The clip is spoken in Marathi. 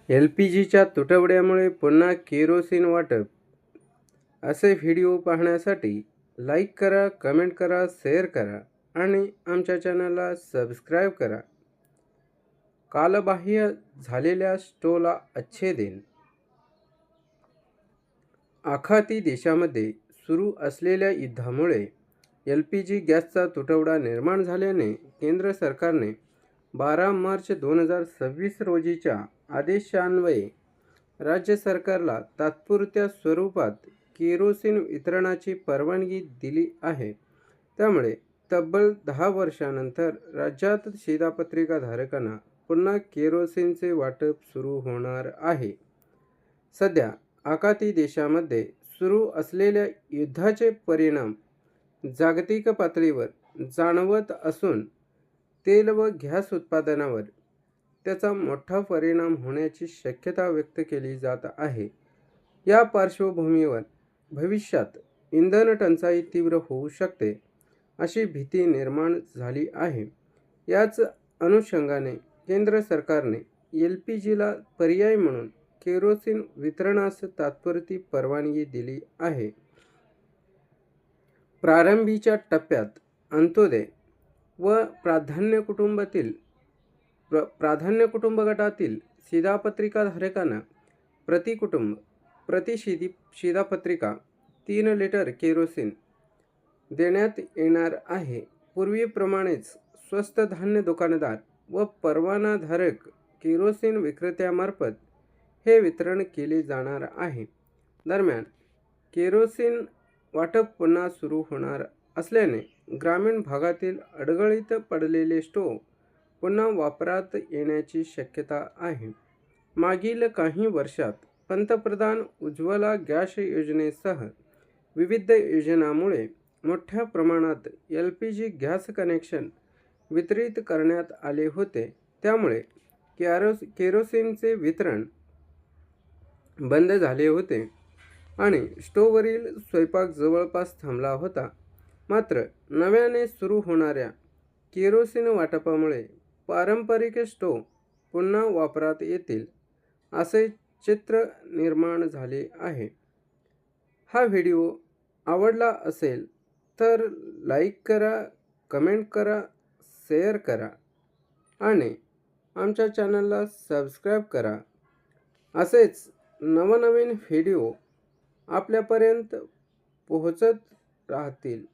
LPGच्या तुटवड्यामुळे पुन्हा केरोसिन वाटप. असे व्हिडिओ पाहण्यासाठी लाईक करा, कमेंट करा, शेअर करा आणि आमच्या चॅनलला सबस्क्राईब करा. कालबाह्य झालेल्या स्टोला अच्छे दिन. आखाती देशामध्ये सुरू असलेल्या युद्धामुळे LPG गॅसचा तुटवडा निर्माण झाल्याने केंद्र सरकारने 12 मार्च 2026 रोजीच्या आदेशान्वये राज्य सरकारला तात्पुरत्या स्वरूपात केरोसिन वितरणाची परवानगी दिली आहे. त्यामुळे तब्बल 10 वर्षांनंतर राज्यात शिधापत्रिकाधारकांना पुन्हा केरोसिनचे वाटप सुरू होणार आहे. सध्या आखाती देशामध्ये सुरू असलेल्या युद्धाचे परिणाम जागतिक पातळीवर जाणवत असून तेल व गॅस उत्पादनावर त्याचा मोठा परिणाम होण्याची शक्यता व्यक्त केली जात आहे. या पार्श्वभूमीवर भविष्यात इंधन टंचाई तीव्र होऊ शकते अशी भीती निर्माण झाली आहे. याच अनुषंगाने केंद्र सरकारने LPGला पर्याय म्हणून केरोसिन वितरणास तात्पुरती परवानगी दिली आहे. प्रारंभीच्या टप्प्यात अंत्योदय व प्राधान्य कुटुंब गटातील शिधापत्रिकाधारकांना प्रति शिधापत्रिका 3 लिटर केरोसिन देण्यात येणार आहे. पूर्वीप्रमाणेच स्वस्त धान्य दुकानदार व परवानाधारक केरोसिन विक्रेत्यामार्फत हे वितरण केले जाणार आहे. दरम्यान केरोसिन वाटप पुन्हा सुरू होणार असल्याने ग्रामीण भागातील अडगळीत पडलेले स्टोव्ह पुन्हा वापरात येण्याची शक्यता आहे. मागील काही वर्षात पंतप्रधान उज्ज्वला गॅस योजनेसह विविध योजनांमुळे मोठ्या प्रमाणात LPG गॅस कनेक्शन वितरित करण्यात आले होते. त्यामुळे केरोसिनचे वितरण बंद झाले होते आणि स्टोव्हवरील स्वयंपाक जवळपास थांबला होता. मात्र नव्याने सुरू होणाऱ्या केरोसिन वाटपामुळे पारंपरिक स्टोव्ह पुन्हा वापरात येतील असे चित्र निर्माण झाले आहे. हा व्हिडिओ आवडला असेल तर लाईक करा, कमेंट करा, शेअर करा आणि आमच्या चॅनलला सबस्क्राईब करा. असेच नवनवीन व्हिडिओ आपल्यापर्यंत पोहोचत राहतील.